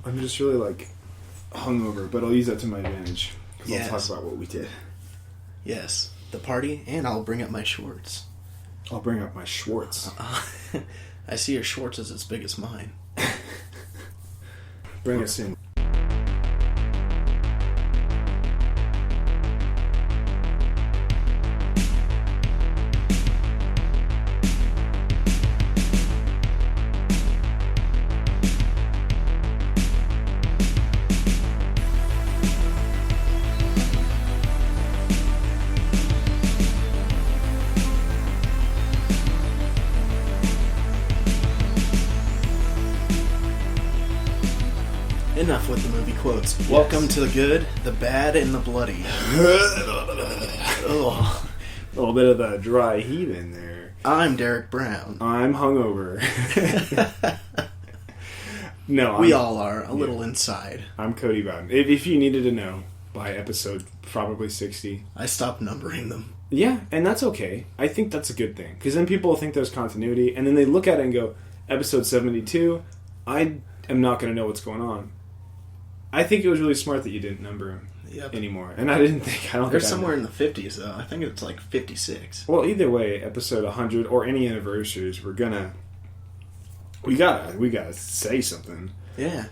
I'm just really, like, hungover, but I'll use that to my advantage. Because Yes. I'll talk about what we did. Yes, the party, and I'll bring up my shorts. I'll bring up my Schwartz. I see your shorts is as big as mine. Bring us in. Enough with the movie quotes. Yes. Welcome to the good, the bad, and the bloody. A little bit of a dry heat in there. I'm Derek Brown. I'm hungover. No, we all are a little inside. I'm Cody Bowden. If you needed to know, by episode probably 60, I stopped numbering them. Yeah, and that's okay. I think that's a good thing because then people think there's continuity, and then they look at it and go, episode 72. I am not going to know what's going on. I think it was really smart that you didn't number them anymore. And I don't think they're somewhere in the 50s, though. I think it's like 56. Well, either way, episode 100 or any anniversaries, we gotta say something. Yeah.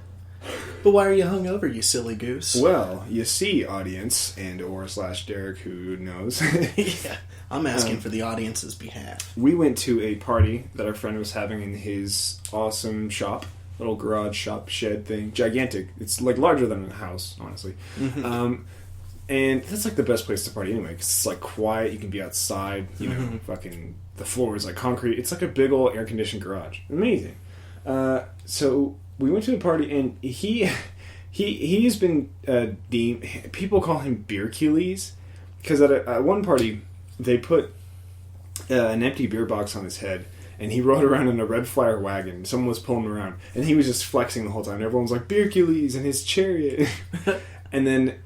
But why are you hungover, you silly goose? Well, you see, audience and or / Derek, who knows. Yeah. I'm asking for the audience's behalf. We went to a party that our friend was having in his awesome shop. Little garage shop shed thing. Gigantic. It's like larger than a house, honestly. Mm-hmm. And that's like the best place to party anyway, because it's like quiet, you can be outside, you know, fucking, the floor is like concrete. It's like a big old air-conditioned garage. Amazing. So we went to a party, and he's been deemed, people call him Beer Cules, because at one party, they put an empty beer box on his head, and he rode around in a red flyer wagon. Someone was pulling him around, and he was just flexing the whole time. Everyone was like, Beer Cules and his chariot. And then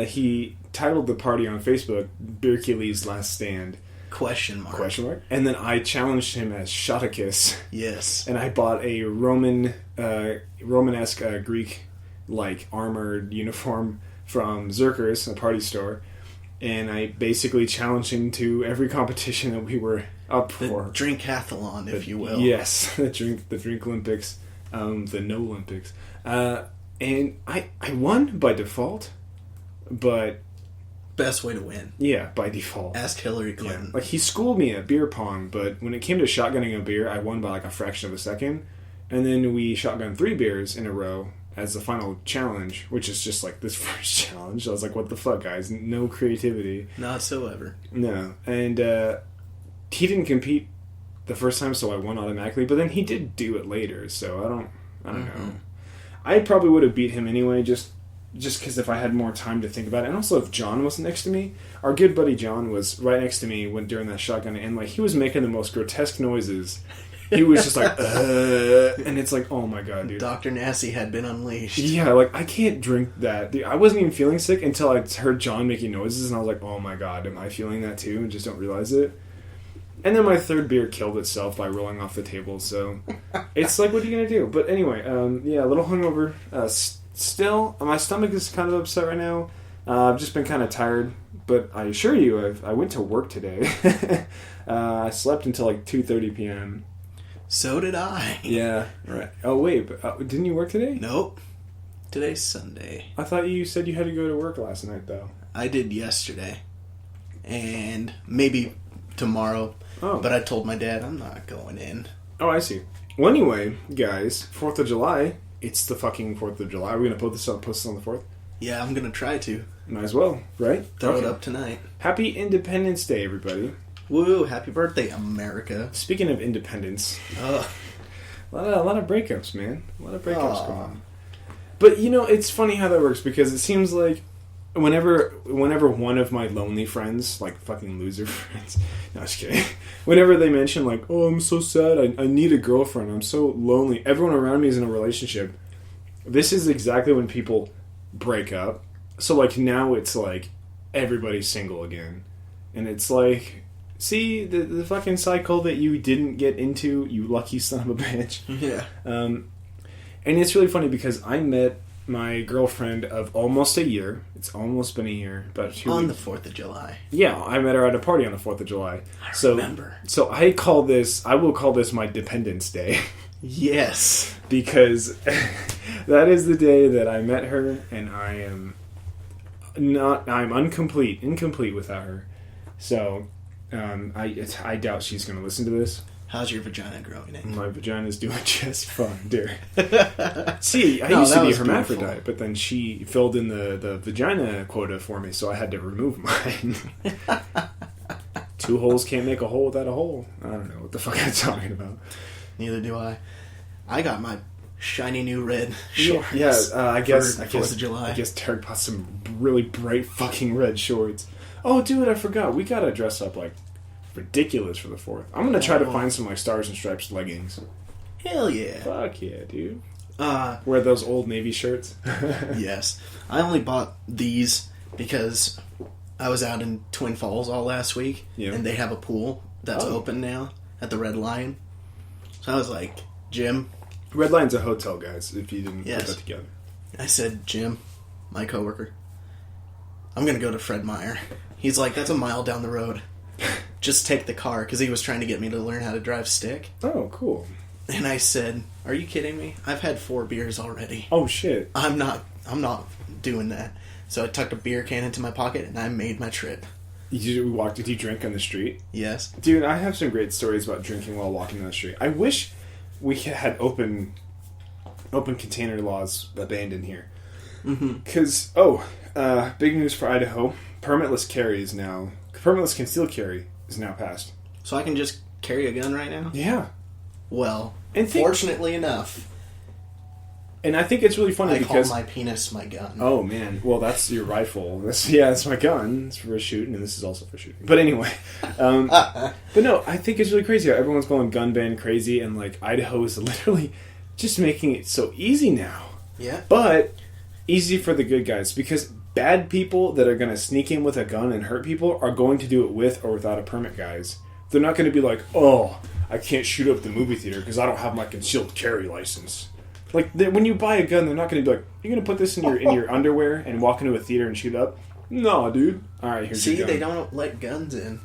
he titled the party on Facebook, Beer Cules Last Stand. Question mark. And then I challenged him as Shoticus. Yes. And I bought a Romanesque Greek-like armored uniform from Zerkers, a party store. And I basically challenged him to every competition that we were up for. The drinkathlon, if you will. Yes, the drink Olympics, the no Olympics. And I won by default, but... Best way to win. Yeah, by default. Ask Hillary Clinton. Yeah. Like, he schooled me at beer pong, but when it came to shotgunning a beer, I won by like a fraction of a second. And then we shotgunned 3 beers in a row as the final challenge, which is just like this first challenge. I was like, what the fuck, guys? No creativity. Not whatsoever. No. And he didn't compete the first time, so I won automatically. But then he did do it later, so I don't know. I probably would have beat him anyway, just because if I had more time to think about it. And also if John was next to me. Our good buddy John was right next to me during that shotgun, and like he was making the most grotesque noises. He was just like, and it's like, oh my god, dude. Dr. Nasty had been unleashed. Yeah, like, I can't drink that. Dude, I wasn't even feeling sick until I heard John making noises, and I was like, oh my god, am I feeling that too? And just don't realize it. And then my 3rd beer killed itself by rolling off the table, so it's like, what are you going to do? But anyway, yeah, a little hungover. Still, my stomach is kind of upset right now. I've just been kind of tired, but I assure you, I went to work today. I slept until like 2:30 p.m. So did I. Yeah, right. Oh, wait, but didn't you work today? Nope. Today's Sunday. I thought you said you had to go to work last night, though. I did yesterday. And maybe tomorrow. Oh. But I told my dad I'm not going in. Oh, I see. Well, anyway, guys, 4th of July. It's the fucking 4th of July. Are we going to post this on the 4th? Yeah, I'm going to try to. Might as well, right? Throw it up tonight. Happy Independence Day, everybody. Woo, happy birthday, America. Speaking of independence, a lot of breakups, man. A lot of breakups going on. But, you know, it's funny how that works, because it seems like whenever one of my lonely friends, like fucking loser friends, no, just kidding. Whenever they mention, like, oh, I'm so sad, I need a girlfriend, I'm so lonely, everyone around me is in a relationship. This is exactly when people break up. So, like, now it's like everybody's single again. And it's like, see, the fucking cycle that you didn't get into, you lucky son of a bitch. Yeah. And it's really funny because I met my girlfriend of almost a year. It's almost been a year, about 2 weeks. On the 4th of July. Yeah, I met her at a party on the 4th of July. I remember. So I will call this my Dependence Day. Yes. Because that is the day that I met her, and I'm incomplete without her. So, I doubt she's going to listen to this. How's your vagina growing in? My vagina's doing just fine, dear. See, I used to be a hermaphrodite, beautiful. But then she filled in the vagina quota for me, so I had to remove mine. 2 holes can't make a hole without a hole. I don't know what the fuck I'm talking about. Neither do I. I got my shiny new red shorts. Yeah, I guess 4th of July. I guess Derek bought some really bright fucking red shorts. Oh, dude, I forgot. We gotta dress up like ridiculous for the 4th. I'm gonna try to find some like Stars and Stripes leggings. Hell yeah! Fuck yeah, dude. Wear those old Navy shirts. Yes, I only bought these because I was out in Twin Falls all last week, and they have a pool that's open now at the Red Lion. So I was like, Jim. Red Lion's a hotel, guys. If you didn't put that together, I said, Jim, my coworker, I'm gonna go to Fred Meyer. He's like, that's a mile down the road. Just take the car, because he was trying to get me to learn how to drive stick. Oh, cool. And I said, are you kidding me? I've had 4 beers already. Oh, shit. I'm not doing that. So I tucked a beer can into my pocket, and I made my trip. Did you drink on the street? Yes. Dude, I have some great stories about drinking while walking down the street. I wish we had open container laws abandoned here. Because, big news for Idaho. Permitless concealed carry is now passed. So I can just carry a gun right now? Yeah. Well, fortunately enough. And I think it's really funny because... I call my penis my gun. Oh, man. Well, that's your rifle. That's my gun. It's for shooting, and this is also for shooting. But anyway. But no, I think it's really crazy how everyone's going gun ban crazy, and like Idaho is literally just making it so easy now. Yeah. But easy for the good guys, because bad people that are going to sneak in with a gun and hurt people are going to do it with or without a permit, guys. They're not going to be like, oh, I can't shoot up the movie theater because I don't have my concealed carry license. Like, when you buy a gun, they're not going to be like, you're going to put this in your underwear and walk into a theater and shoot up? No, dude. All right, here's your gun. See, they don't let guns in.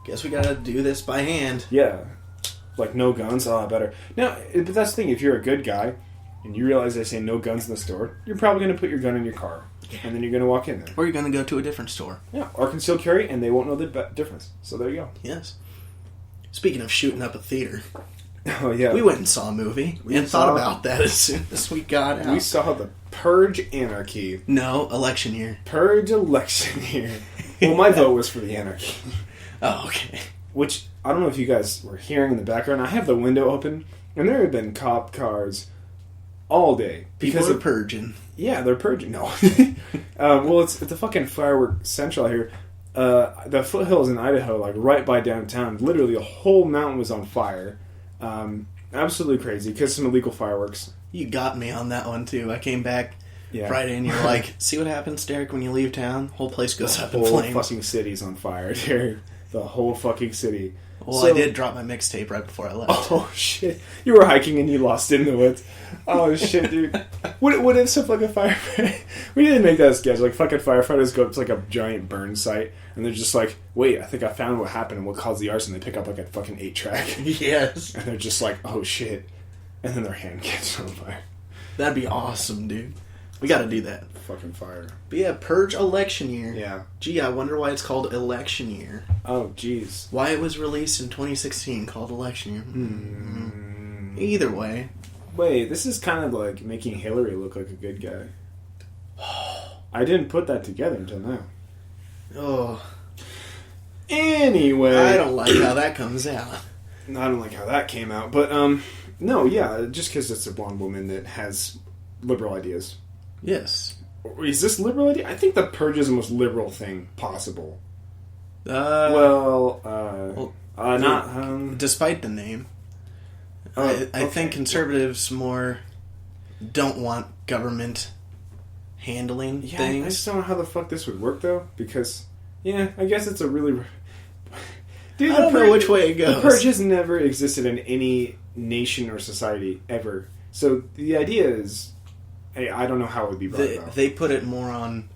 Guess we got to do this by hand. Yeah. Like, no guns? Oh, better. Now, but that's the thing. If you're a good guy and you realize they say no guns in the store, you're probably going to put your gun in your car. Yeah. And then you're going to walk in there. Or you're going to go to a different store. Yeah, or concealed carry, and they won't know the difference. So there you go. Yes. Speaking of shooting up a theater... Oh, yeah. We went and saw a movie. We hadn't thought about that as soon as we got out. We saw the Purge Anarchy. No, election year. Purge election year. Well, my vote was for the Anarchy. Oh, okay. Which, I don't know if you guys were hearing in the background. I have the window open, and there have been cop cars all day. People are purging. Yeah, they're purging. No. Well, it's the fucking firework central here. The foothills in Idaho, like right by downtown, literally a whole mountain was on fire. Absolutely crazy because some illegal fireworks. You got me on that one too. I came back Friday and you're like, see what happens, Derek, when you leave town? Whole place goes up in flames. The whole fucking city's on fire, Derek. The whole fucking city. Well, I did drop my mixtape right before I left. Oh shit! You were hiking and you lost it in the woods. Oh shit, dude! What if some fucking firefighter? We didn't make that sketch. Like fucking firefighters go up to like a giant burn site and they're just like, "Wait, I think I found what happened and what caused the arson." They pick up like a fucking 8-track. Yes. And they're just like, "Oh shit!" And then their hand gets on fire. That'd be awesome, dude. We got to do that. Fucking fire. But yeah, Purge election year. Yeah. Gee, I wonder why it's called election year. Oh, jeez. Why it was released in 2016 called election year. Mm-hmm. Either way. Wait, this is kind of like making Hillary look like a good guy. I didn't put that together until now. Oh. Anyway. I don't like how that comes out. I don't like how that came out. But, no, yeah, just because it's a blonde woman that has liberal ideas. Yes. Is this liberal idea? I think the Purge is the most liberal thing possible. Despite the name. I think conservatives more don't want government handling things. I just don't know how the fuck this would work, though, because, I guess it's a really... Dude, I don't know which way it goes. The Purge has never existed in any nation or society, ever. So the idea is, hey, I don't know how it would be brought about. They put it more on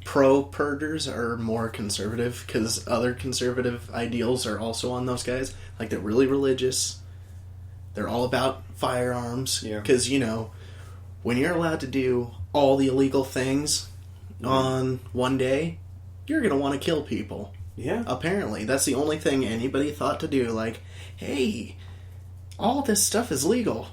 pro-purgers or more conservative, because other conservative ideals are also on those guys. Like, they're really religious. They're all about firearms. Because, when you're allowed to do all the illegal things on one day, you're going to want to kill people. Yeah. Apparently. That's the only thing anybody thought to do. Like, hey, all this stuff is legal.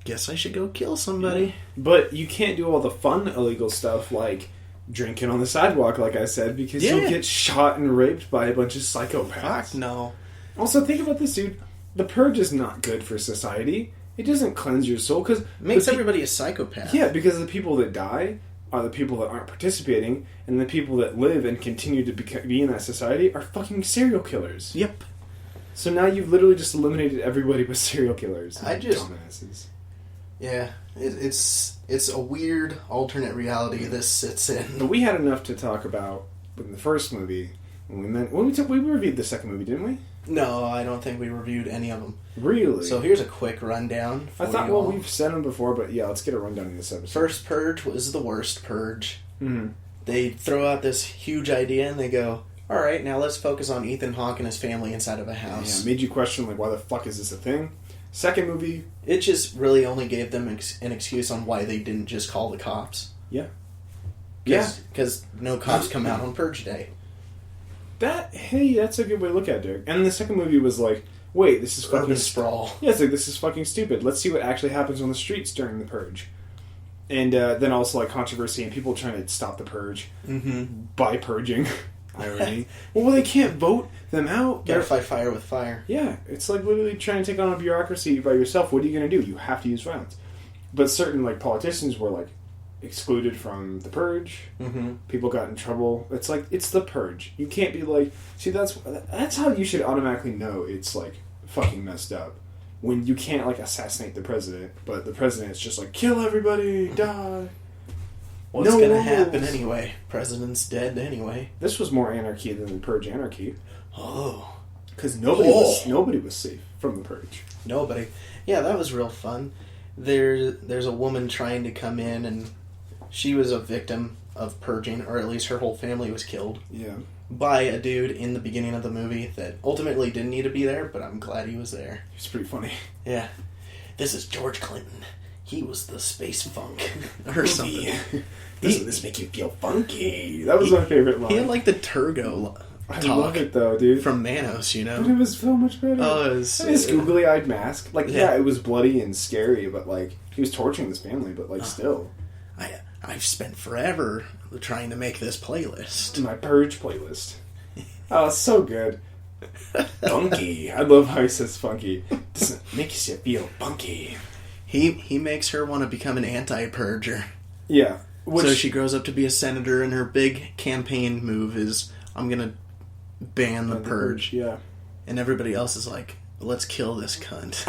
Guess I should go kill somebody. Yeah. But you can't do all the fun illegal stuff like drinking on the sidewalk, like I said, because you'll get shot and raped by a bunch of psychopaths. Fuck no. Also, think about this, dude. The Purge is not good for society. It doesn't cleanse your soul, because... Makes everybody a psychopath. Yeah, because the people that die are the people that aren't participating, and the people that live and continue to be in that society are fucking serial killers. Yep. So now you've literally just eliminated everybody but serial killers. Dumbasses. Yeah, it's a weird alternate reality this sits in. But we had enough to talk about in the first movie. We reviewed the second movie, didn't we? No, I don't think we reviewed any of them. Really? So here's a quick rundown. I thought, well, we've said them before, but yeah, let's get a rundown in this episode. First Purge was the worst Purge. Mm-hmm. They throw out this huge idea and they go, all right, now let's focus on Ethan Hawke and his family inside of a house. Yeah, made you question, like, why the fuck is this a thing? Second movie... It just really only gave them an excuse on why they didn't just call the cops. Yeah. Because no cops come out on Purge Day. Hey, that's a good way to look at it, Derek. And the second movie was like, wait, this is fucking... Urban sprawl. Yeah, it's like, this is fucking stupid. Let's see what actually happens on the streets during the Purge. And then also, like, controversy and people trying to stop the Purge by purging. Irony. Well, they can't vote them out. Gotta fight fire with fire. Yeah, it's like literally trying to take on a bureaucracy by yourself. What are you going to do? You have to use violence. But certain, like, politicians were, like, excluded from the Purge. Mm-hmm. People got in trouble. It's like, it's the Purge. You can't be like... See, that's how you should automatically know it's, like, fucking messed up. When you can't, like, assassinate the president, but the president's just like, kill everybody, die. What's gonna happen anyway? President's dead anyway. This was more anarchy than the Purge anarchy. Oh. Because nobody was safe from the Purge. Nobody. Yeah, that was real fun. There's a woman trying to come in, and she was a victim of purging, or at least her whole family was killed. Yeah. By a dude in the beginning of the movie that ultimately didn't need to be there, but I'm glad he was there. It's pretty funny. Yeah. This is George Clinton. He was the space funk. Or something. Doesn't this make you feel funky? That was my favorite line. He had like the Turgo talk. I love it though, dude. From Manos, you know? But it was so much better. Oh, it was... his googly-eyed mask. Like, yeah, it was bloody and scary, but like, he was torturing his family, but like, still. I've spent forever trying to make this playlist. My Purge playlist. Oh, it's so good. Funky. I love how he says funky. Doesn't make you feel funky. He makes her want to become an anti-purger. Yeah. So she grows up to be a senator, and her big campaign move is, I'm going to ban the Purge. Yeah. And everybody else is like, let's kill this cunt.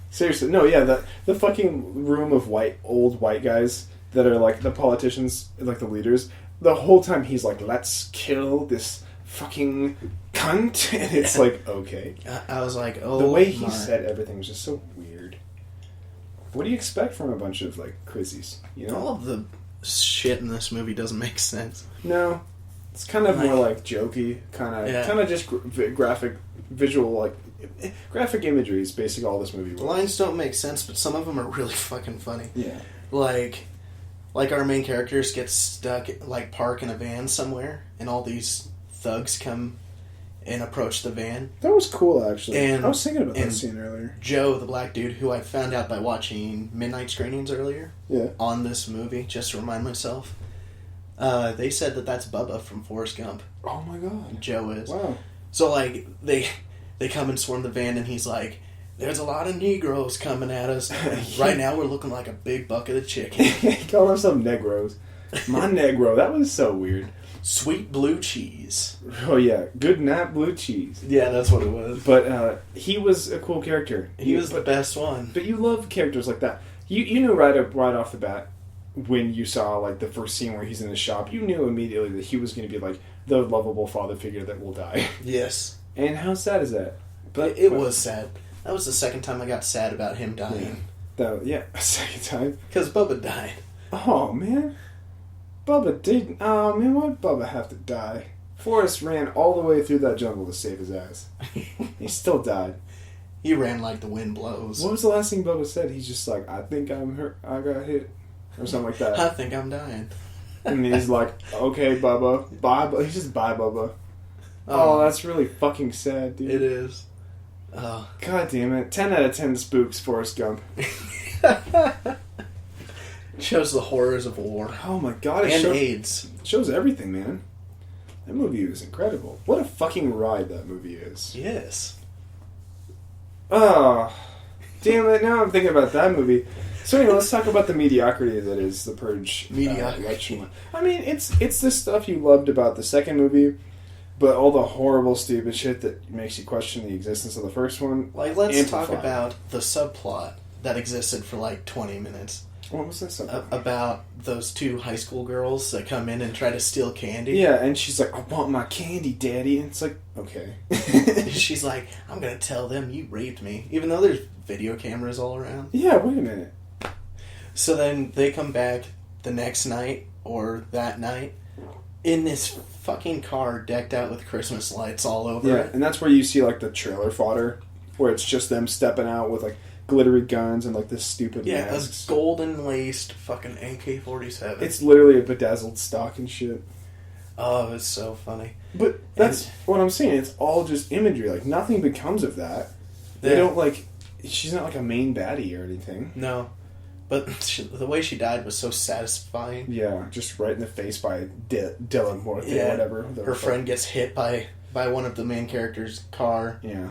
Seriously. No, yeah, the fucking room of old white guys that are like the politicians, like the leaders, the whole time he's like, let's kill this fucking cunt. And it's like, okay. I was like, oh, the way he said everything was just so weird. What do you expect from a bunch of, like, crazies? You know? All of the shit in this movie doesn't make sense. No. It's kind of more, like, jokey. Kind of just graphic, visual, like, graphic imagery is basically all this movie was. The lines don't make sense, but some of them are really fucking funny. Yeah. Like our main characters get stuck, like, park in a van somewhere, and all these thugs come and approach the van. That was cool, actually. And I was thinking about that scene earlier. Joe, the black dude, who I found out by watching midnight screenings earlier on this movie, just to remind myself, they said that that's Bubba from Forrest Gump. Oh my god. Joe is. Wow. So, like, they come and swarm the van, and he's like, there's a lot of Negroes coming at us. Right now we're looking like a big bucket of chicken. He called ourselves Negros. My Negro. That was so weird. Sweet blue cheese. Oh yeah, good night blue cheese. Yeah, that's what it was. But he was a cool character. He was the best one. But you love characters like that. You knew right off the bat when you saw like the first scene where he's in the shop. You knew immediately that he was going to be like the lovable father figure that will die. Yes. And how sad is that? But it was sad. That was the second time I got sad about him dying. Yeah. a second time. Because Bubba died. Oh, man. Bubba didn't. Oh, man, why'd Bubba have to die? Forrest ran all the way through that jungle to save his ass. He still died. He ran like the wind blows. What was the last thing Bubba said? He's just like, I think I'm hurt. I got hit. Or something like that. I think I'm dying. And he's like, okay, Bubba. Bye. He's just bye, Bubba. Oh, that's really fucking sad, dude. It is. God damn it. 10 out of 10 spooks, Forrest Gump. Shows the horrors of war. Oh my god. And AIDS. Shows everything, man. That movie was incredible. What a fucking ride that movie is. Yes. Oh, damn it. Now I'm thinking about that movie. So anyway, let's talk about the mediocrity that is the Purge election one. I mean, it's the stuff you loved about the second movie, but all the horrible, stupid shit that makes you question the existence of the first one. Like, let's talk about the subplot that existed for like 20 minutes. What was that subplot? About those two high school girls that come in and try to steal candy. Yeah, and she's like, I want my candy, Daddy. And it's like, okay. She's like, I'm going to tell them you raped me. Even though there's video cameras all around. Yeah, wait a minute. So then they come back the next night, or that night, in this fucking car decked out with Christmas lights all over it. And that's where you see, like, the trailer fodder, where it's just them stepping out with, like, glittery guns and, like, this stupid masks. A golden-laced fucking AK-47. It's literally a bedazzled stock and shit. Oh, it's so funny. But that's what I'm saying. It's all just imagery. Like, nothing becomes of that. They don't, like... She's not, like, a main baddie or anything. No. But the way she died was so satisfying. Yeah, just right in the face by Dylan or whatever. Her friend gets hit by one of the main characters' car. Yeah.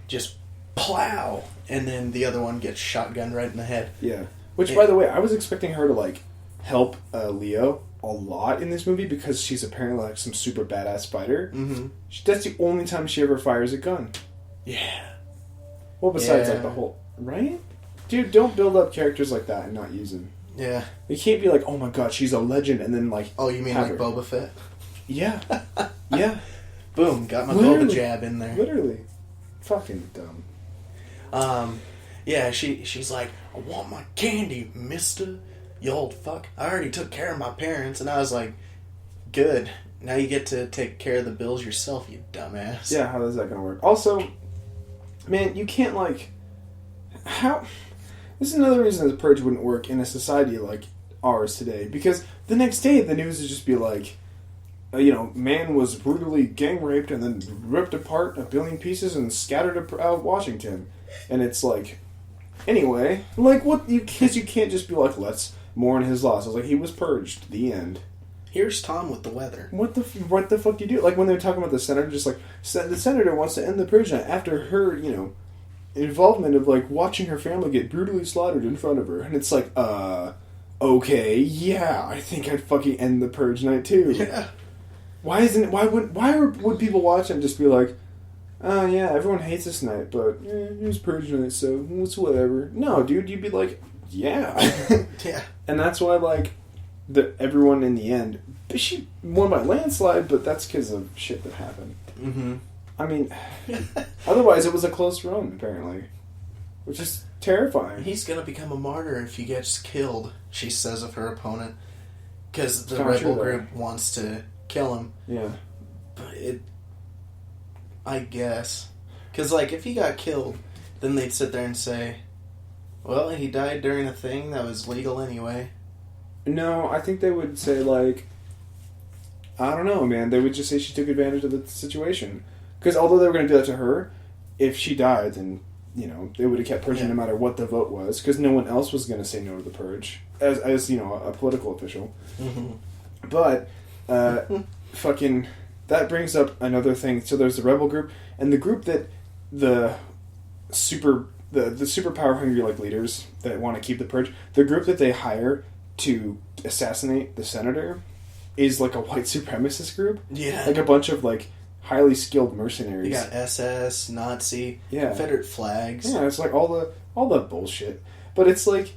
Just plow! And then the other one gets shotgunned right in the head. Yeah. Which, by the way, I was expecting her to, like, help Leo a lot in this movie because she's apparently, like, some super badass fighter. Mm-hmm. That's the only time she ever fires a gun. Yeah. Well, besides, like, the whole... Right? Dude, don't build up characters like that and not use them. Yeah. You can't be like, oh my god, she's a legend, and then, like... Oh, you mean like Boba Fett? Yeah. Yeah. Boom, got my Boba jab in there. Literally. Fucking dumb. Yeah, she's like, I want my candy, mister, you old fuck. I already took care of my parents, and I was like, good. Now you get to take care of the bills yourself, you dumbass. Yeah, how is that gonna work? Also, man, you can't, like... How... This is another reason the Purge wouldn't work in a society like ours today. Because the next day, the news would just be like, man was brutally gang raped and then ripped apart a billion pieces and scattered out Washington. And it's like, anyway, like, what? Because you can't just be like, let's mourn his loss. I was like, he was purged. The end. Here's Tom with the weather. What the fuck do you do? Like, when they were talking about the senator, just like, the senator wants to end the Purge after her, involvement of, like, watching her family get brutally slaughtered in front of her. And it's like, okay, yeah, I think I'd fucking end the Purge night too. Yeah. Why would people watch and just be like, oh yeah, everyone hates this night, but it was Purge night, so it's whatever. No, dude, you'd be like, yeah. Yeah. And that's why, like, everyone in the end, she won by landslide, but that's because of shit that happened. Mm-hmm. I mean, otherwise it was a close run, apparently. Which is terrifying. He's gonna become a martyr if he gets killed, she says of her opponent. Because the rebel group wants to kill him. Yeah. But I guess. Because, like, if he got killed, then they'd sit there and say, well, he died during a thing that was legal anyway. No, I think they would say, like, I don't know, man. They would just say she took advantage of the situation. Because although they were going to do that to her, if she died, then, they would have kept purging no matter what the vote was. Because no one else was going to say no to the purge. As a political official. Mm-hmm. But, fucking, that brings up another thing. So there's the rebel group, and the group that the superpower hungry, like, leaders that want to keep the purge, the group that they hire to assassinate the senator is, like, a white supremacist group. Yeah. Like a bunch of, like, highly skilled mercenaries. You got SS, Nazi, yeah. Confederate flags. Yeah, it's like all the bullshit. But it's like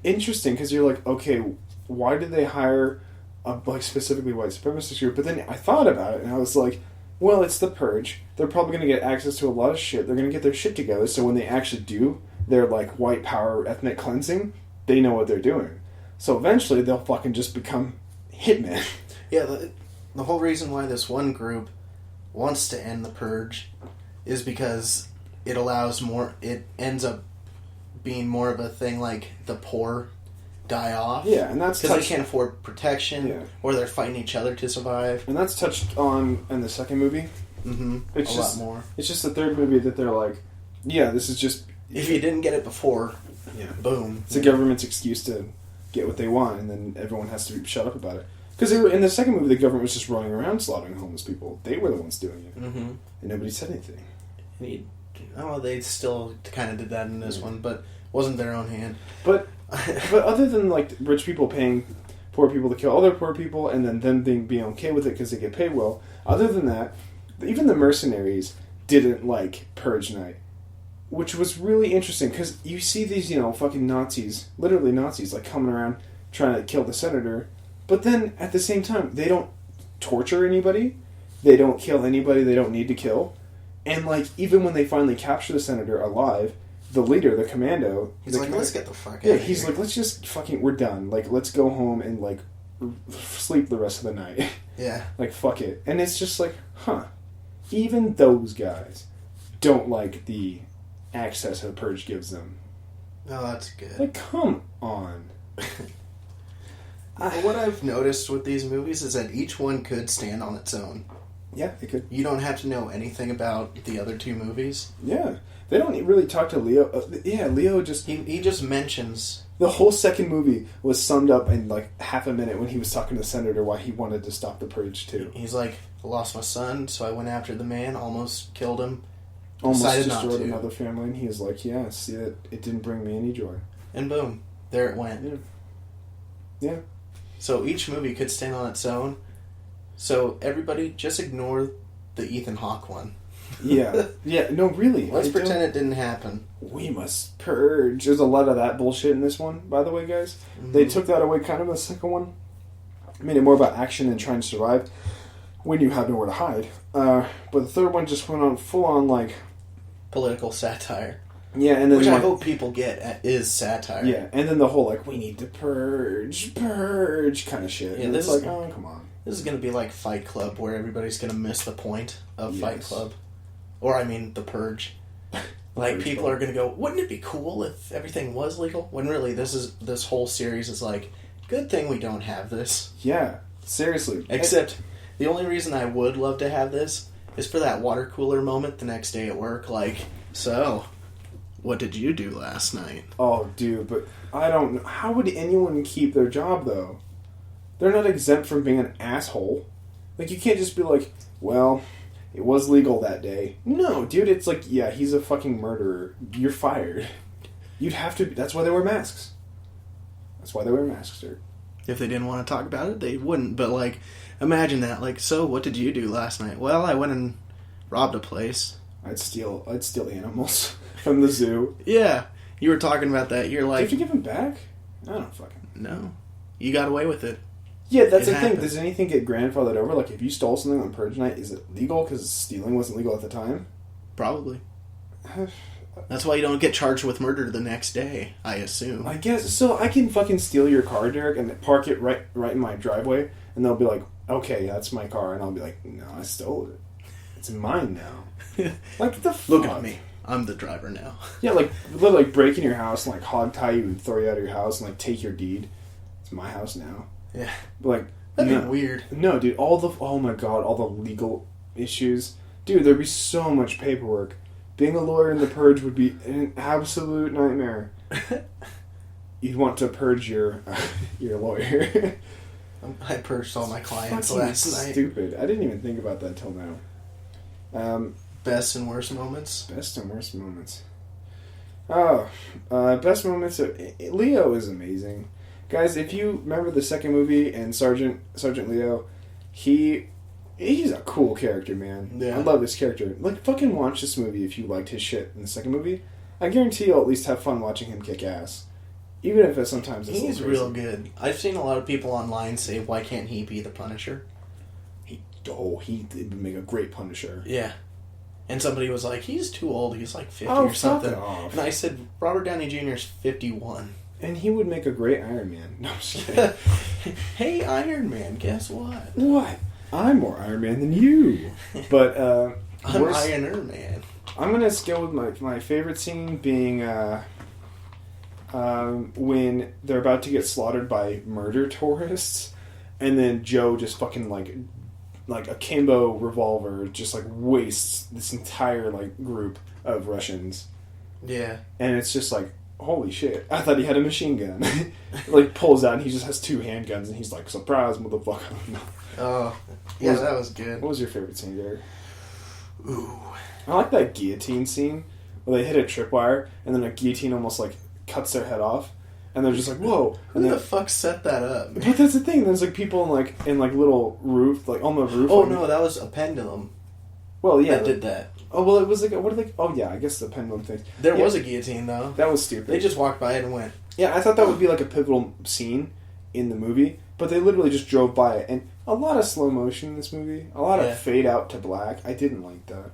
interesting because you're like, okay, why did they hire a, like, specifically white supremacist group? But then I thought about it and I was like, well, it's the Purge. They're probably going to get access to a lot of shit. They're going to get their shit together, so when they actually do their like white power ethnic cleansing, they know what they're doing. So eventually they'll fucking just become hitmen. Yeah, the whole reason why this one group wants to end the Purge is because it allows more, it ends up being more of a thing like the poor die off. Yeah, and that's because they can't afford protection, or they're fighting each other to survive. And that's touched on in the second movie. Mm-hmm. It's a just, lot more. It's just the third movie that they're like, yeah, this is just... If you didn't get it before, boom. It's the government's excuse to get what they want, and then everyone has to shut up about it. Because in the second movie, the government was just running around slaughtering homeless people. They were the ones doing it. Mm-hmm. And nobody said anything. They still kind of did that in this one, but wasn't their own hand. But other than like rich people paying poor people to kill other poor people, and then them being okay with it because they get paid well, other than that, even the mercenaries didn't like Purge Night. Which was really interesting, because you see these, fucking Nazis, literally Nazis, like, coming around trying to kill the senator, but then, at the same time, they don't torture anybody, they don't kill anybody they don't need to kill, and, like, even when they finally capture the senator alive, the leader, the commando... He's like, let's get the fuck out of here. here. Yeah, he's like, let's just fucking, we're done. Like, let's go home and, like, sleep the rest of the night. Yeah. Like, fuck it. And it's just like, even those guys don't like the access that Purge gives them. Oh, that's good. Like, come on. What I've noticed with these movies is that each one could stand on its own. Yeah, it could. You don't have to know anything about the other two movies. Yeah. They don't really talk to Leo. Leo just... He just mentions... The whole second movie was summed up in, like, half a minute when he was talking to the senator why he wanted to stop the Purge, too. He's like, I lost my son, so I went after the man, almost killed him. Almost destroyed another family, and he was like, yeah, see, it didn't bring me any joy. And boom, there it went. Yeah. So each movie could stand on its own. So everybody, just ignore the Ethan Hawke one. Yeah. Yeah, no, really. Let's pretend it didn't happen. We must purge. There's a lot of that bullshit in this one, by the way, guys. Mm-hmm. They took that away kind of in the second one. Made it more about action and trying to survive when you have nowhere to hide. But the third one just went on full-on, like... political satire. Yeah, and then... Which I hope people get is satire. Yeah, and then the whole, like, we need to purge kind of shit. Yeah, this is like, oh, come on. This is going to be like Fight Club, where everybody's going to miss the point of Fight Club. Or, I mean, The Purge. Like, people are going to go, wouldn't it be cool if everything was legal? When really, this whole series is like, good thing we don't have this. Yeah, seriously. Except, the only reason I would love to have this is for that water cooler moment the next day at work. Like, so, what did you do last night? Oh, dude, but I don't know. How would anyone keep their job, though? They're not exempt from being an asshole. Like, you can't just be like, well... it was legal that day. No, dude, it's like, yeah, he's a fucking murderer. You're fired. You'd have to... That's why they wear masks. That's why they wear masks, dude. If they didn't want to talk about it, they wouldn't. But, like, imagine that. Like, so, what did you do last night? Well, I went and robbed a place. I'd steal animals from the zoo. Yeah. You were talking about that. You're like... Did you give them back? I don't fucking... No. You got away with it. Yeah, that's the thing. Does anything get grandfathered over? Like, if you stole something on Purge Night, is it legal because stealing wasn't legal at the time? Probably. That's why you don't get charged with murder the next day, I assume. I guess. So I can fucking steal your car, Derek, and park it right in my driveway, and they'll be like, okay, that's my car. And I'll be like, no, I stole it. It's mine now. Like, the fuck? Look at me. I'm the driver now. Yeah, like, literally, like, break in your house and, like, hog tie you and throw you out of your house and, like, take your deed. It's my house now. Yeah. Like, that'd be weird. No, dude, oh my god, all the legal issues. Dude, there'd be so much paperwork. Being a lawyer in the Purge would be an absolute nightmare. You'd want to purge your lawyer. I purged all my clients last night. Stupid. I didn't even think about that till now. Best and worst moments? Best and worst moments. Oh, best moments. Leo is amazing. Guys, if you remember the second movie and Sergeant Leo, he's a cool character, man. Yeah. I love this character. Like, fucking watch this movie if you liked his shit in the second movie. I guarantee you'll at least have fun watching him kick ass. Even if sometimes it's he's real good. I've seen a lot of people online say, why can't he be the Punisher? He'd make a great Punisher. Yeah. And somebody was like, he's too old. He's like 50 Oh, or something. off. And I said, Robert Downey Jr. is 51. And he would make a great Iron Man. No, I'm just kidding. Hey, Iron Man, guess what? What? I'm more Iron Man than you. But, I'm Iron Man. I'm going to go with my favorite scene being when they're about to get slaughtered by murder tourists, and then Joe just fucking, like akimbo revolver just, like, wastes this entire, like, group of Russians. Yeah. And it's just like, holy shit, I thought he had a machine gun. Like, pulls out and he just has 2 handguns and he's like, surprise, motherfucker. Oh, yeah, that was good. What was your favorite scene there? Ooh. I like that guillotine scene where they hit a tripwire and then a guillotine almost, like, cuts their head off. And they're just like, whoa. Who the fuck set that up? But that's the thing, there's, like, people in little roof, like, on the roof. Oh, no, that was a pendulum. Well, yeah. That did that. Oh, well, it was like, what are they? Oh, yeah, I guess the pendulum thing. There was a guillotine, though. That was stupid. They just walked by it and went. Yeah, I thought that would be like a pivotal scene in the movie, but they literally just drove by it. And a lot of slow motion in this movie, a lot of fade out to black. I didn't like that.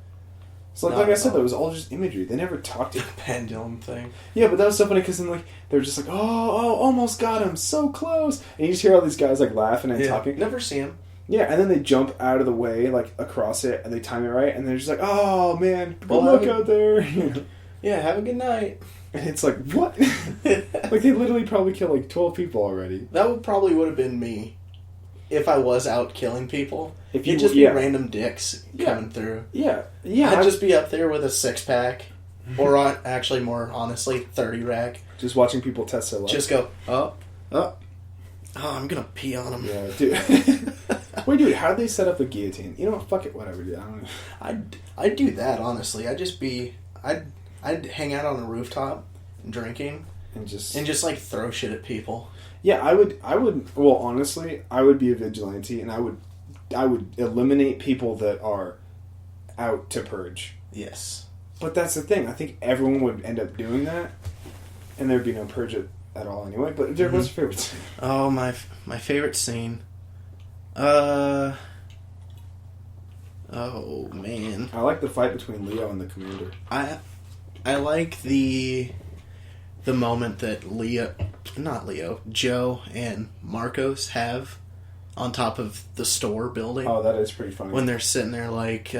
So, like I said, that was all just imagery. They never talked to pendulum thing. Yeah, but that was so funny because then, like, they were just like, oh, almost got him, so close. And you just hear all these guys, like, laughing and talking. Never see him. Yeah, and then they jump out of the way, like, across it, and they time it right, and they're just like, oh, man, good luck out there. Yeah, have a good night. And it's like, what? Like, they literally probably killed, like, 12 people already. That probably would have been me if I was out killing people. If you'd just be random dicks coming through. Yeah. I'd just be up there with a 6-pack, or actually, more honestly, 30 rack. Just watching people test their luck. Just go, oh, I'm gonna pee on them. Yeah, dude. Wait, dude, how'd they set up the guillotine? You know what? Fuck it, whatever, dude. I don't know. I'd do that, honestly. I'd hang out on the rooftop drinking and just like throw shit at people. Yeah, I would. Well, honestly, I would be a vigilante, and I would eliminate people that are out to purge. Yes, but that's the thing. I think everyone would end up doing that, and there'd be no purge at all anyway. But what's your favorite scene? Oh, my favorite scene. Oh man, I like the fight between Leo and the commander. I like the moment that Joe and Marcos have on top of the store building. Oh, that is pretty funny. When they're sitting there like,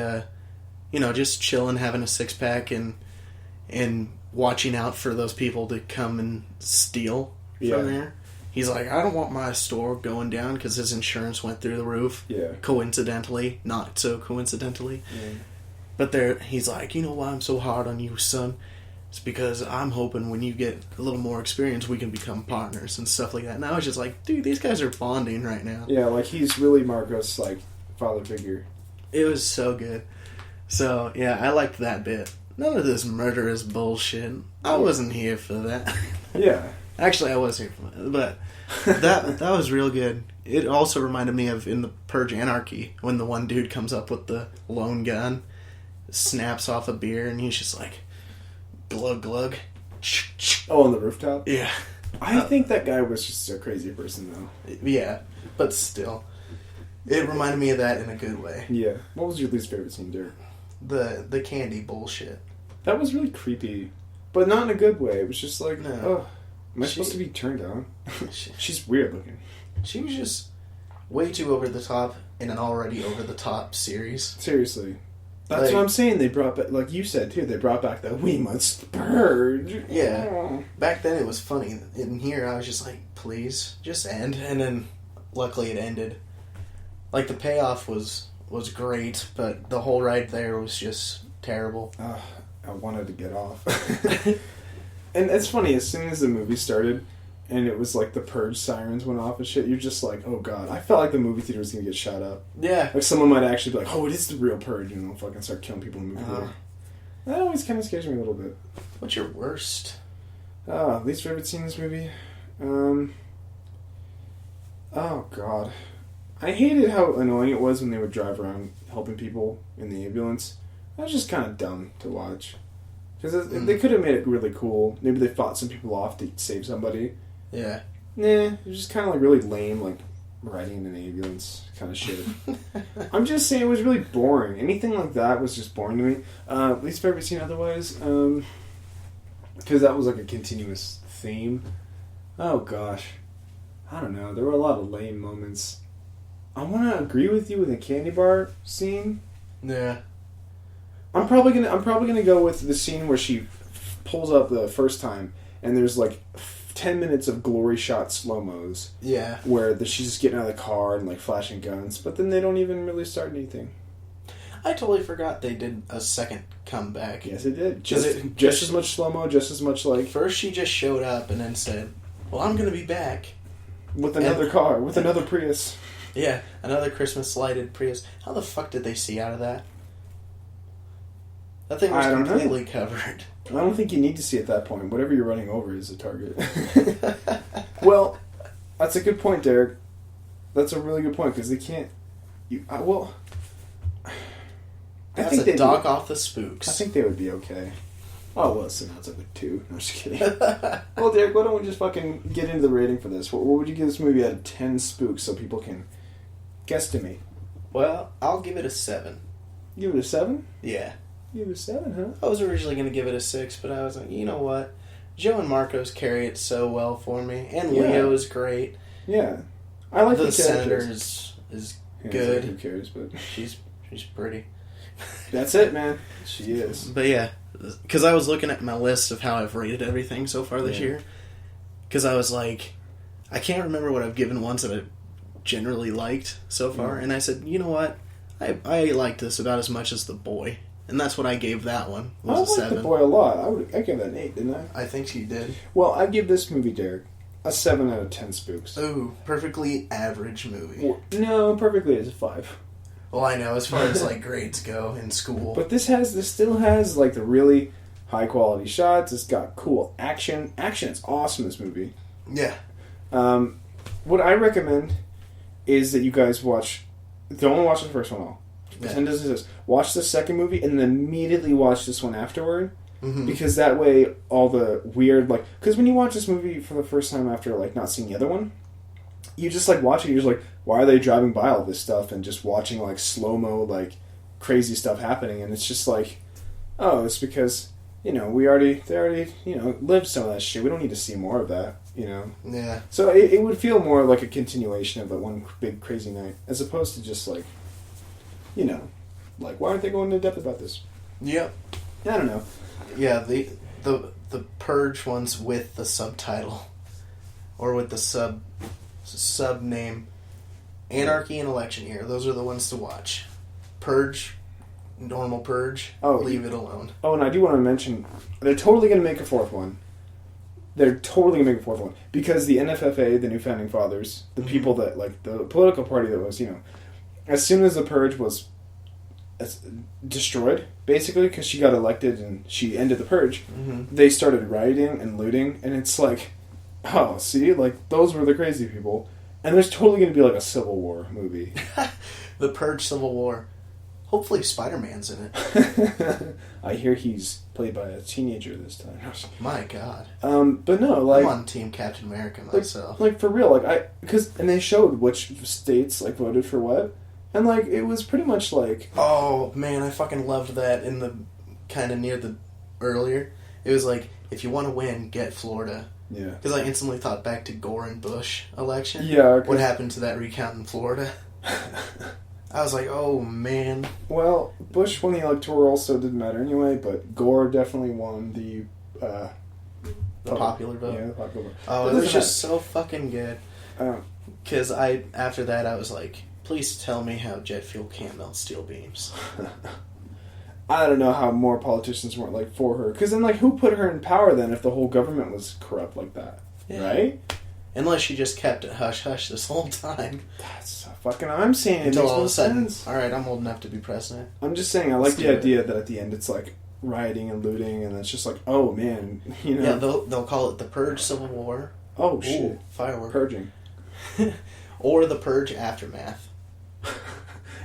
just chilling, having a 6-pack and watching out for those people to come and steal from there. He's like, I don't want my store going down because his insurance went through the roof. Yeah. Coincidentally. Not so coincidentally. Yeah. But he's like, you know why I'm so hard on you, son? It's because I'm hoping when you get a little more experience, we can become partners and stuff like that. And I was just like, dude, these guys are bonding right now. Yeah, like he's really Marcos' like father figure. It was so good. So, yeah, I liked that bit. None of this murderous bullshit. I wasn't here for that. Yeah. Actually, I was here for that. But that was real good. It also reminded me of in the Purge Anarchy when the one dude comes up with the lone gun, snaps off a beer, and he's just like, glug glug. Oh, on the rooftop? Yeah. I think that guy was just a crazy person, though. Yeah, but still. It reminded me of that in a good way. Yeah. What was your least favorite scene, Derek? The candy bullshit. That was really creepy, but not in a good way. It was just like, no. Oh, am I supposed to be turned on? She's weird looking. She was just way too over the top in an already over the top series. Seriously. That's what I'm saying. They brought back, like you said too, they brought back the we must purge. Yeah. Back then it was funny. In here I was just like, please, just end. And then luckily it ended. Like the payoff was great, but the whole ride there was just terrible. I wanted to get off. And it's funny, as soon as the movie started and it was like the Purge sirens went off and shit, you're just like, oh god. I felt like the movie theater was going to get shot up. Yeah. Like someone might actually be like, oh, it is the real Purge, fucking start killing people in the movie theater. That always kind of scares me a little bit. What's your worst? Least favorite scene in this movie? Oh god. I hated how annoying it was when they would drive around helping people in the ambulance. That was just kind of dumb to watch. Because they could have made it really cool. Maybe they fought some people off to save somebody. Yeah. Nah, it was just kind of like really lame, like riding in an ambulance kind of shit. I'm just saying it was really boring. Anything like that was just boring to me. At least if I've ever seen otherwise. Because that was like a continuous theme. Oh gosh. I don't know. There were a lot of lame moments. I want to agree with you with the candy bar scene. Yeah. I'm probably gonna go with the scene where she pulls up the first time and there's like 10 minutes of glory shot slow-mos. Yeah. Where she's just getting out of the car and like flashing guns, but then they don't even really start anything. I totally forgot they did a second comeback. Yes, it did. Just as much slow-mo, just as much like... First she just showed up and then said, well, I'm going to be back. With another car, with another Prius. Yeah, another Christmas lighted Prius. How the fuck did they see out of that? That thing was completely covered. I don't think you need to see at that point. Whatever you're running over is a target. Well, that's a good point, Derek. That's a really good point, because they can't... I think they dock off the spooks. I think they would be okay. Oh, well, so now it's like a 2. No, I'm just kidding. Well, Derek, why don't we just fucking get into the rating for this? What would you give this movie out of 10 spooks so people can guesstimate? Well, I'll give it a 7. Give it a 7? Yeah. Give it a 7, huh? I was originally going to give it a 6, but I was like, you know what? Joe and Marcos carry it so well for me, and Leo is great. Yeah. I like the senator is good. Who cares, but... She's pretty. That's it, man. She is. But yeah, because I was looking at my list of how I've rated everything so far this year. Because I was like, I can't remember what I've given ones that I've generally liked so far. And I said, you know what? I liked this about as much as The Boy. And that's what I gave that one. Was I a 7. liked The Boy a lot. I gave that an 8, didn't I? I think you did. Well, I give this movie, Derek, a 7 out of 10 spooks. Ooh, perfectly average movie. Well, no, perfectly is a 5. Well, I know, as far as like grades go in school. But this still has like the really high quality shots. It's got cool action. Action is awesome in this movie. Yeah. What I recommend is that you guys don't watch the first one all. Pretend this is watch the second movie and then immediately watch this one afterward. Mm-hmm. Because that way all the weird because when you watch this movie for the first time after like not seeing the other one, you just like watch it, you're just like, why are they driving by all this stuff and just watching like slow-mo like crazy stuff happening, and it's just like, oh, it's because they already lived some of that shit. We don't need to see more of that, Yeah. So it would feel more like a continuation of that one big crazy night, as opposed to just like, like why aren't they going into depth about this? Yep. I don't know. Yeah, the Purge ones with the subtitle, or with the sub name, Anarchy and Election Year. Those are the ones to watch. Purge, normal Purge. Leave it alone. Oh, and I do want to mention, they're totally going to make a fourth one. They're totally going to make a fourth one. Because the NFFA, the New Founding Fathers, the people that, the political party that was, as soon as the Purge was destroyed, basically, because she got elected and she ended the Purge, they started rioting and looting, and it's like, oh, see? Those were the crazy people. And there's totally going to be, a Civil War movie. The Purge Civil War. Hopefully Spider-Man's in it. I hear he's played by a teenager this time. My God. But no, I'm on Team Captain America myself. For real, and they showed which states, voted for what. And, it was pretty much oh, man, I fucking loved that in the, kind of near the, earlier. It was if you want to win, get Florida. Yeah. Because I instantly thought back to Gore and Bush election. Yeah. Okay. What happened to that recount in Florida? I was like, oh, man. Well, Bush won the electoral, so it didn't matter anyway, but Gore definitely won the popular vote. Yeah, the popular vote. Oh, it was just so fucking good. Because after that, I was like, please tell me how jet fuel can't melt steel beams. I don't know how more politicians weren't for her. Because then who put her in power then if the whole government was corrupt like that? Yeah. Right? Unless she just kept it hush-hush this whole time. That's fucking... I'm saying it until makes all no of a sudden, sense. Alright, I'm old enough to be president. I'm just saying, I like the idea that at the end it's rioting and looting, and it's just oh man, Yeah, they'll call it the Purge Civil War. Oh, shit. Firework. Purging. Or the Purge Aftermath.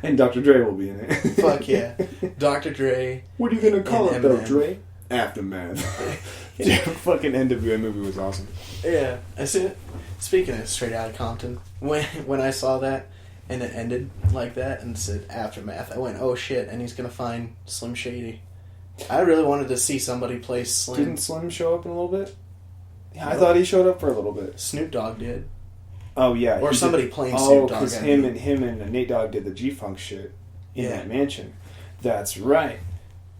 And Dr. Dre will be in it. Fuck yeah. Dr. Dre. What are you going to call it, though, Dre? Aftermath. Fucking NWA movie was awesome. Yeah. I see. Speaking of Straight Outta Compton, when I saw that and it ended like that and said Aftermath, I went, oh shit, and he's gonna find Slim Shady. I really wanted to see somebody play Slim. Didn't Slim show up in a little bit? Yeah, I thought he showed up for a little bit. Snoop Dogg did. Oh yeah, or somebody playing Snoop Dogg. Oh, because him and Nate Dogg did the G-Funk shit in that mansion. That's right.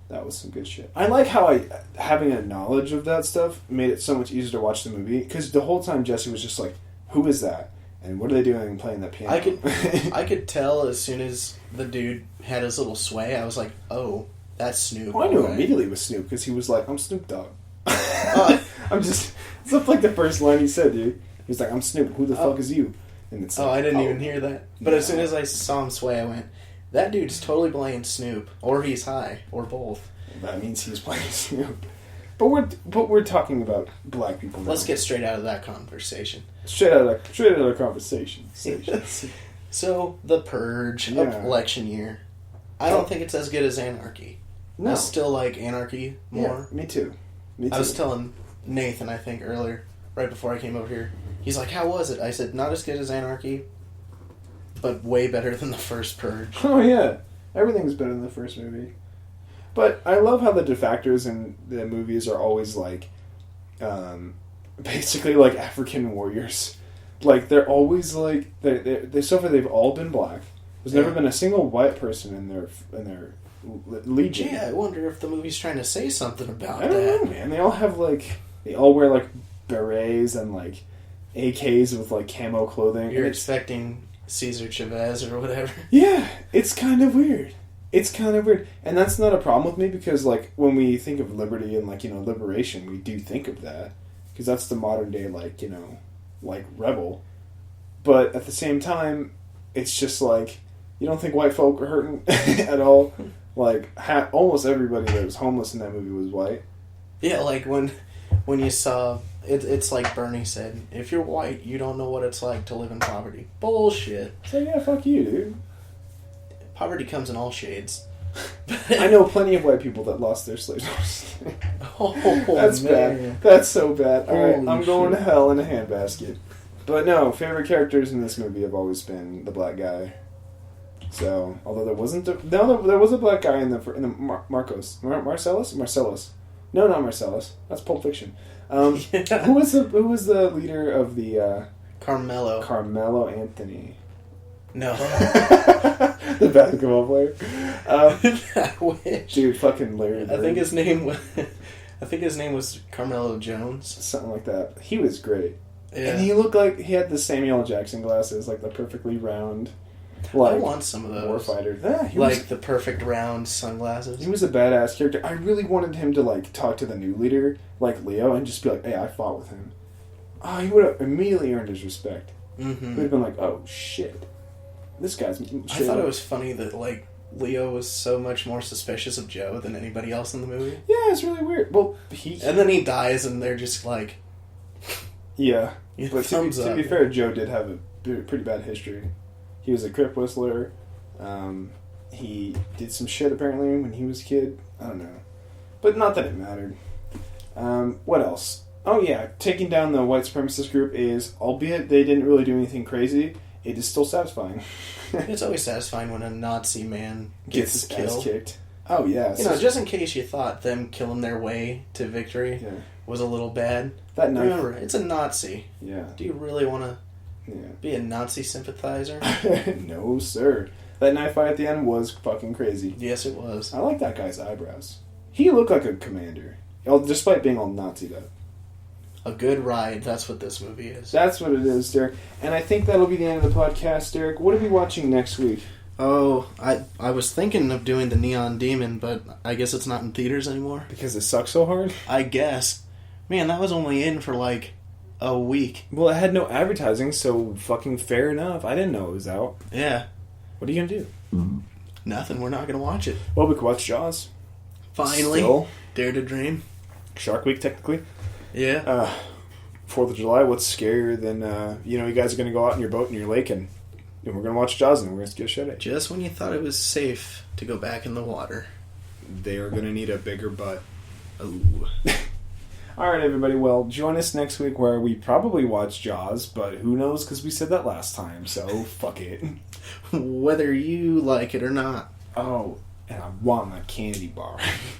That was some good shit. I like how having a knowledge of that stuff made it so much easier to watch the movie, because the whole time Jesse was just like, "Who is that? And what are they doing playing that piano?" I could tell as soon as the dude had his little sway. I was like, "Oh, that's Snoop." Well, I knew immediately it was Snoop because he was like, "I'm Snoop Dogg." I'm just. It's like the first line he said, dude. He was like, "I'm Snoop. Who the fuck is you?" And it's like, I didn't even hear that. But as soon as I saw him sway, I went, that dude's totally playing Snoop, or he's high, or both. That means he's playing Snoop. But we're talking about black people now. Let's get straight out of that conversation. Straight out of conversation. So, the Purge, election year. I don't think it's as good as Anarchy. No. I still like Anarchy more. Yeah, me too. I was telling Nathan, I think, earlier, right before I came over here. He's like, how was it? I said, not as good as Anarchy, but way better than the first Purge. Oh, yeah. Everything's better than the first movie. But I love how the defactors in the movies are always like, basically like African warriors. Like, they're always like, so far they've all been black. There's never been a single white person in their legion. Yeah, I wonder if the movie's trying to say something about that. I don't know, man. They all have they all wear like berets and like AKs with like camo clothing. You're expecting Cesar Chavez or whatever. Yeah, it's kind of weird. And that's not a problem with me, because like when we think of liberty and like, liberation, we do think of that, because that's the modern day like rebel. But at the same time, it's just like, you don't think white folk are hurting at all? Like almost everybody that was homeless in that movie was white. Yeah, like when you saw it's like Bernie said, if you're white, you don't know what it's like to live in poverty. Bullshit. So yeah, fuck you, dude. Poverty comes in all shades. I know plenty of white people that lost their slaves. That's man. bad. That's so bad. All right, I'm going shit. to hell in a handbasket. But no, favorite characters in this movie have always been the black guy. So, although there wasn't there was a black guy in the Marcellus. No, not Marcellus. That's Pulp Fiction. Yeah. Who was the leader of the Carmelo? Carmelo Anthony. No. The basketball player. I wish. Dude, fucking Larry Bird. I think his name was Carmelo Jones. Something like that. He was great. Yeah. And he looked like he had the Samuel Jackson glasses, like the perfectly round. I want some of those. Warfighter. Yeah, the perfect round sunglasses. He was a badass character. I really wanted him to like talk to the new leader, like Leo, and just be like, "Hey, I fought with him." Oh, he would have immediately earned his respect. Mm-hmm. He would have been like, "Oh shit, this guy's." I thought it was funny that like Leo was so much more suspicious of Joe than anybody else in the movie. Yeah, it's really weird. Well, and then he dies, and they're just like, yeah. But thumbs to up. be fair, Joe did have a pretty bad history. He was a crip whistler. He did some shit apparently when he was a kid. I don't know. But not that it mattered. What else? Oh yeah, taking down the white supremacist group is, albeit they didn't really do anything crazy, it is still satisfying. It's always satisfying when a Nazi man gets killed. Kicked. Oh yeah. Just in case you thought them killing their way to victory was a little bad. That knife. Remember, it's a Nazi. Yeah. Do you really want to be a Nazi sympathizer? No, sir. That knife fight at the end was fucking crazy. Yes, it was. I like that guy's eyebrows. He looked like a commander, despite being all Nazi'd up. A good ride, that's what this movie is. That's what it is, Derek. And I think that'll be the end of the podcast, Derek. What are we watching next week? Oh, I was thinking of doing the Neon Demon, but I guess it's not in theaters anymore. Because it sucks so hard? I guess. Man, that was only in for like a week. Well, it had no advertising, so fucking fair enough. I didn't know it was out. Yeah. What are you going to do? Nothing. We're not going to watch it. Well, we could watch Jaws. Finally. Still. Dare to Dream. Shark Week, technically. Yeah. 4th of July, what's scarier than, you guys are going to go out in your boat in your lake and we're going to watch Jaws and we're going to get a shit at you. Just when you thought it was safe to go back in the water. They are going to need a bigger butt. Ooh. All right, everybody. Well, join us next week where we probably watch Jaws, but who knows because we said that last time, so fuck it. Whether you like it or not. Oh, and I want my candy bar.